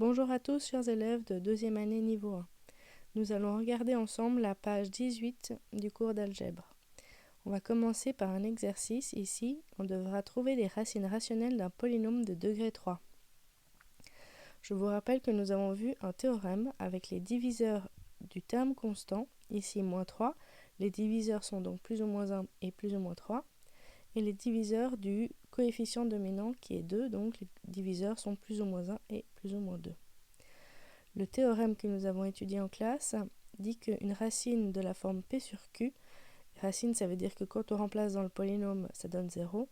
Bonjour à tous chers élèves de deuxième année niveau 1. Nous allons regarder ensemble la page 18 du cours d'algèbre. On va commencer par un exercice. Ici, on devra trouver les racines rationnelles d'un polynôme de degré 3. Je vous rappelle que nous avons vu un théorème avec les diviseurs du terme constant, ici moins 3. Les diviseurs sont donc plus ou moins 1 et plus ou moins 3. Et les diviseurs du coefficient dominant qui est 2, donc les diviseurs sont plus ou moins 1 et plus ou moins 2. Le théorème que nous avons étudié en classe dit qu'une racine de la forme P sur Q, racine ça veut dire que quand on remplace dans le polynôme ça donne 0,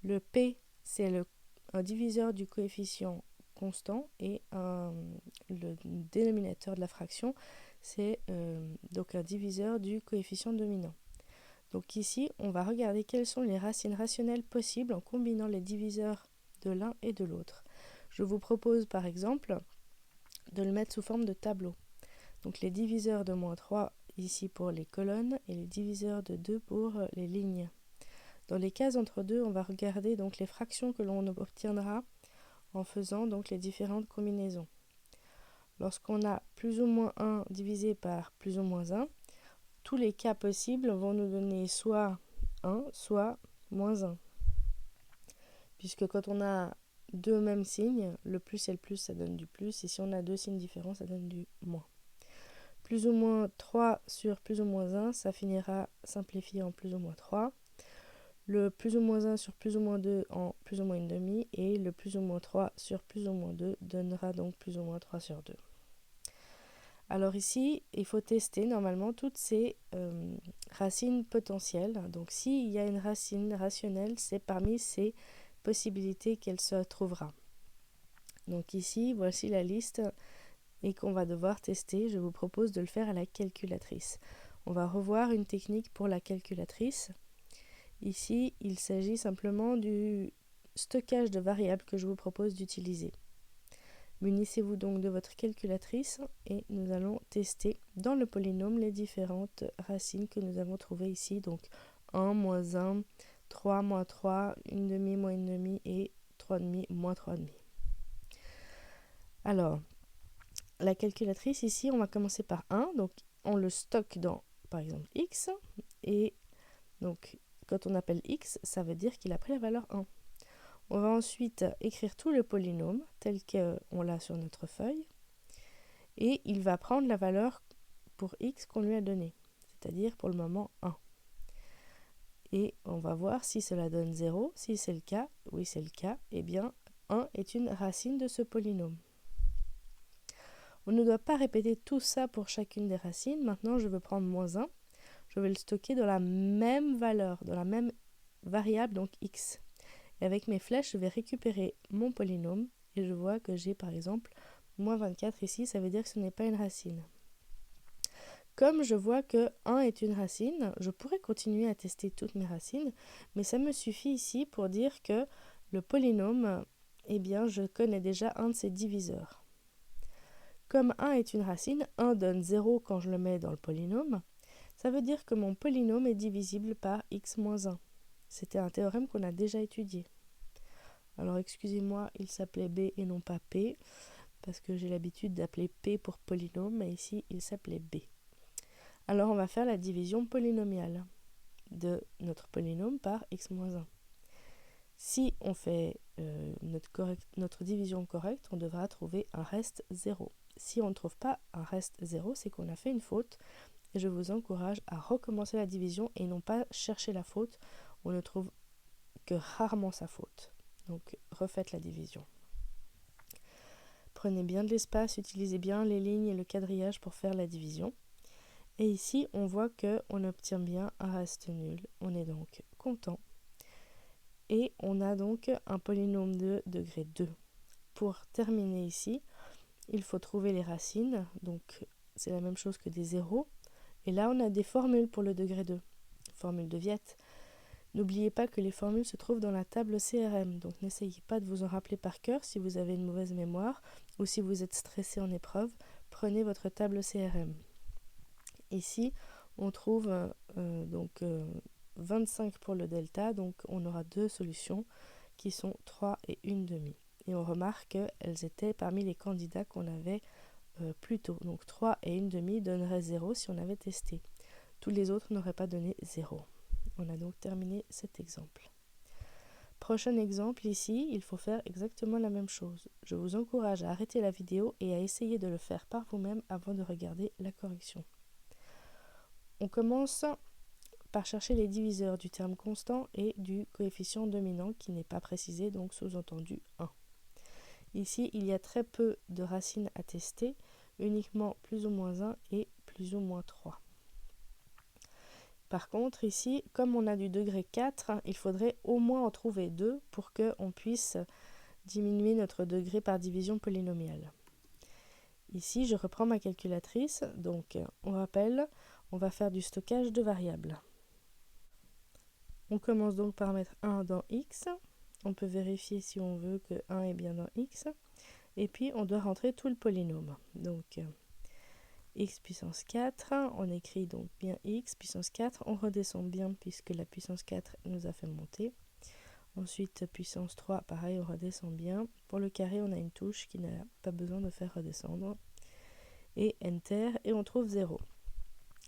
le P c'est un diviseur du coefficient constant et le dénominateur de la fraction c'est donc un diviseur du coefficient dominant. Donc ici, on va regarder quelles sont les racines rationnelles possibles en combinant les diviseurs de l'un et de l'autre. Je vous propose par exemple de le mettre sous forme de tableau. Donc les diviseurs de moins 3 ici pour les colonnes et les diviseurs de 2 pour les lignes. Dans les cases entre deux, on va regarder donc les fractions que l'on obtiendra en faisant donc les différentes combinaisons. Lorsqu'on a plus ou moins 1 divisé par plus ou moins 1, tous les cas possibles vont nous donner soit 1, soit moins 1. Puisque quand on a deux mêmes signes, le plus et le plus, ça donne du plus. Et si on a deux signes différents, ça donne du moins. Plus ou moins 3 sur plus ou moins 1, ça finira simplifié en plus ou moins 3. Le plus ou moins 1 sur plus ou moins 2 en plus ou moins une demi. Et le plus ou moins 3 sur plus ou moins 2 donnera donc plus ou moins 3 sur 2. Alors ici, il faut tester normalement toutes ces racines potentielles. Donc s'il y a une racine rationnelle, c'est parmi ces possibilités qu'elle se trouvera. Donc ici, voici la liste et qu'on va devoir tester. Je vous propose de le faire à la calculatrice. On va revoir une technique pour la calculatrice. Ici, il s'agit simplement du stockage de variables que je vous propose d'utiliser. Munissez-vous donc de votre calculatrice et nous allons tester dans le polynôme les différentes racines que nous avons trouvées ici. Donc 1, moins 1, 3, moins 3, une demi, moins une demi et 3 demi, moins 3 demi. Alors, la calculatrice ici, on va commencer par 1. Donc on le stocke dans, par exemple, x. Et donc, quand on appelle x, ça veut dire qu'il a pris la valeur 1. On va ensuite écrire tout le polynôme tel qu'on l'a sur notre feuille et il va prendre la valeur pour x qu'on lui a donnée, c'est-à-dire pour le moment 1. Et on va voir si cela donne 0. Si c'est le cas, oui c'est le cas, eh bien 1 est une racine de ce polynôme. On ne doit pas répéter tout ça pour chacune des racines. Maintenant je veux prendre moins 1, je vais le stocker dans la même valeur, dans la même variable, donc x. Et avec mes flèches, je vais récupérer mon polynôme et je vois que j'ai par exemple moins 24 ici, ça veut dire que ce n'est pas une racine. Comme je vois que 1 est une racine, je pourrais continuer à tester toutes mes racines, mais ça me suffit ici pour dire que le polynôme, eh bien, je connais déjà un de ses diviseurs. Comme 1 est une racine, 1 donne 0 quand je le mets dans le polynôme, ça veut dire que mon polynôme est divisible par x moins 1. C'était un théorème qu'on a déjà étudié. Alors excusez-moi, il s'appelait B et non pas P, parce que j'ai l'habitude d'appeler P pour polynôme, mais ici il s'appelait B. Alors on va faire la division polynomiale de notre polynôme par x-1. Si on fait notre division correcte, on devra trouver un reste 0. Si on ne trouve pas un reste 0, c'est qu'on a fait une faute. Et je vous encourage à recommencer la division et non pas chercher la faute. On ne trouve que rarement sa faute. Donc refaites la division. Prenez bien de l'espace, utilisez bien les lignes et le quadrillage pour faire la division. Et ici, on voit qu'on obtient bien un reste nul. On est donc content. Et on a donc un polynôme de degré 2. Pour terminer ici, il faut trouver les racines. Donc c'est la même chose que des zéros. Et là, on a des formules pour le degré 2. Formule de Viette. N'oubliez pas que les formules se trouvent dans la table CRM, donc n'essayez pas de vous en rappeler par cœur si vous avez une mauvaise mémoire ou si vous êtes stressé en épreuve, prenez votre table CRM. Ici, on trouve 25 pour le delta, donc on aura deux solutions qui sont 3 et une demi. et on remarque qu'elles étaient parmi les candidats qu'on avait plus tôt. Donc 3 et 1/2 donneraient 0 si on avait testé. Tous les autres n'auraient pas donné 0. On a donc terminé cet exemple. Prochain exemple, ici, il faut faire exactement la même chose. Je vous encourage à arrêter la vidéo et à essayer de le faire par vous-même avant de regarder la correction. On commence par chercher les diviseurs du terme constant et du coefficient dominant qui n'est pas précisé, donc sous-entendu 1. Ici, il y a très peu de racines à tester, uniquement plus ou moins 1 et plus ou moins 3. Par contre, ici, comme on a du degré 4, il faudrait au moins en trouver 2 pour qu'on puisse diminuer notre degré par division polynomiale. Ici, je reprends ma calculatrice. Donc, on rappelle, on va faire du stockage de variables. On commence donc par mettre 1 dans x. On peut vérifier si on veut que 1 est bien dans x. Et puis, on doit rentrer tout le polynôme. Donc, x puissance 4, on écrit donc bien x puissance 4, on redescend bien puisque la puissance 4 nous a fait monter. Ensuite, puissance 3, pareil, on redescend bien. Pour le carré, on a une touche qui n'a pas besoin de faire redescendre. Et Enter, et on trouve 0.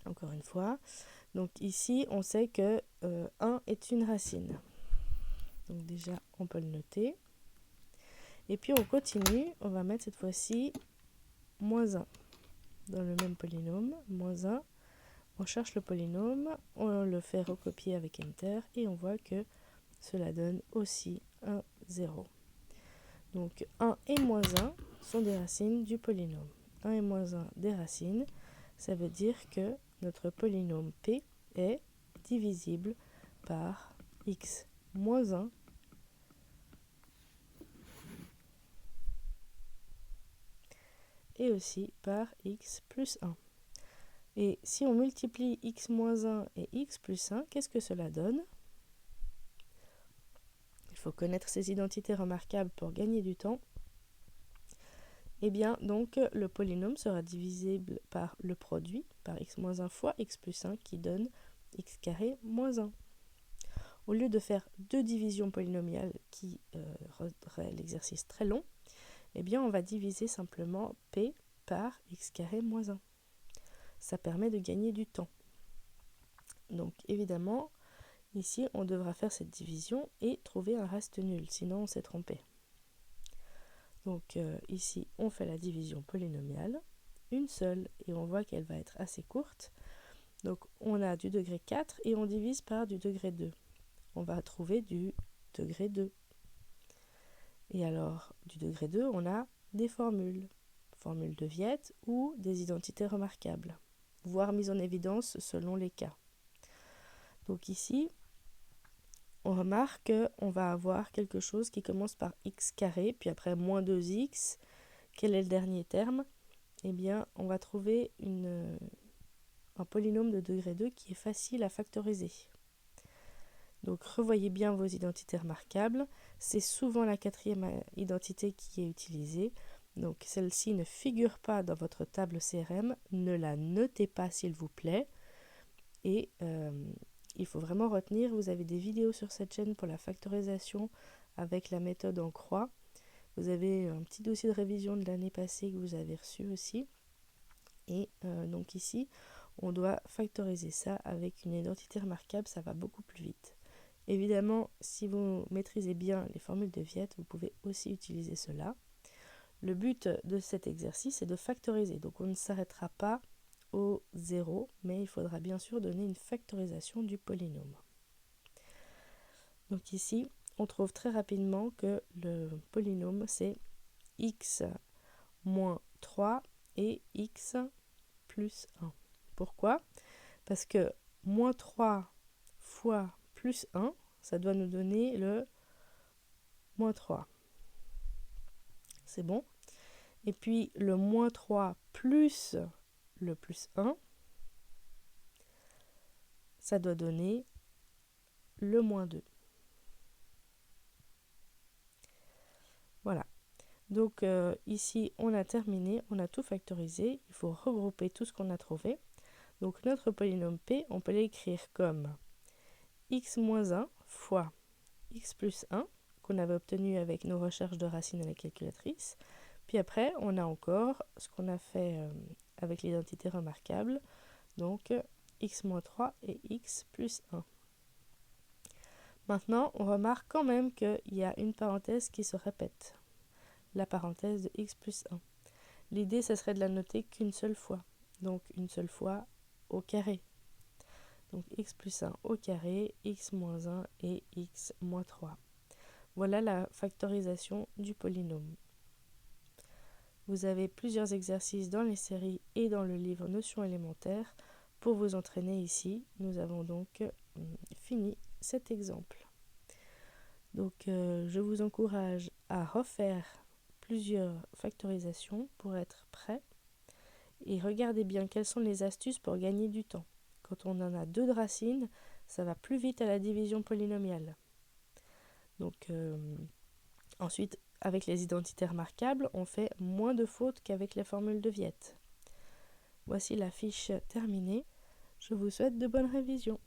Encore une fois. Donc ici, on sait que 1 est une racine. Donc déjà, on peut le noter. Et puis on continue, on va mettre cette fois-ci moins 1. Dans le même polynôme, moins 1, on cherche le polynôme, on le fait recopier avec Enter et on voit que cela donne aussi un 0. Donc 1 et moins 1 sont des racines du polynôme. 1 et moins 1 des racines, ça veut dire que notre polynôme P est divisible par x moins 1 et aussi par x plus 1. Et si on multiplie x moins 1 et x plus 1, qu'est-ce que cela donne? Il faut connaître ces identités remarquables pour gagner du temps. Eh bien, donc, le polynôme sera divisible par le produit, par x moins 1 fois x plus 1, qui donne x carré moins 1. Au lieu de faire deux divisions polynomiales qui rendraient l'exercice très long, eh bien, on va diviser simplement p par x carré moins 1. Ça permet de gagner du temps. Donc, évidemment, ici, on devra faire cette division et trouver un reste nul, sinon on s'est trompé. Donc, ici, on fait la division polynomiale, une seule, et on voit qu'elle va être assez courte. Donc, on a du degré 4 et on divise par du degré 2. On va trouver du degré 2. Et alors, du degré 2, on a des formules de Viette ou des identités remarquables, voire mises en évidence selon les cas. Donc ici, on remarque qu'on va avoir quelque chose qui commence par x carré, puis après moins 2x. Quel est le dernier terme? Eh bien, on va trouver un polynôme de degré 2 qui est facile à factoriser. Donc, revoyez bien vos identités remarquables. C'est souvent la quatrième identité qui est utilisée. Donc, celle-ci ne figure pas dans votre table CRM. Ne la notez pas, s'il vous plaît. Et il faut vraiment retenir, vous avez des vidéos sur cette chaîne pour la factorisation avec la méthode en croix. Vous avez un petit dossier de révision de l'année passée que vous avez reçu aussi. Et donc ici, on doit factoriser ça avec une identité remarquable, ça va beaucoup plus vite. Évidemment, si vous maîtrisez bien les formules de Viette, vous pouvez aussi utiliser cela. Le but de cet exercice est de factoriser. Donc on ne s'arrêtera pas au 0, mais il faudra bien sûr donner une factorisation du polynôme. Donc ici, on trouve très rapidement que le polynôme c'est x moins 3 et x plus 1. Pourquoi? Parce que moins 3 fois plus 1, ça doit nous donner le moins 3. C'est bon? Et puis le moins 3 plus le plus 1, ça doit donner le moins 2. Voilà. Donc ici, on a terminé, on a tout factorisé. Il faut regrouper tout ce qu'on a trouvé. Donc notre polynôme P, on peut l'écrire comme x moins 1 fois x plus 1 qu'on avait obtenu avec nos recherches de racines à la calculatrice. Puis après, on a encore ce qu'on a fait avec l'identité remarquable, donc x-3 et x plus 1. Maintenant, on remarque quand même qu'il y a une parenthèse qui se répète, la parenthèse de x plus 1. L'idée, ce serait de la noter qu'une seule fois, donc une seule fois au carré. Donc x plus 1 au carré, x moins 1 et x moins 3. Voilà la factorisation du polynôme. Vous avez plusieurs exercices dans les séries et dans le livre Notions élémentaires. Pour vous entraîner ici, nous avons donc fini cet exemple. Donc je vous encourage à refaire plusieurs factorisations pour être prêt. Et regardez bien quelles sont les astuces pour gagner du temps. Quand on en a 2 de racines, ça va plus vite à la division polynomiale. Donc ensuite, avec les identités remarquables, on fait moins de fautes qu'avec les formules de Viette. Voici la fiche terminée. Je vous souhaite de bonnes révisions.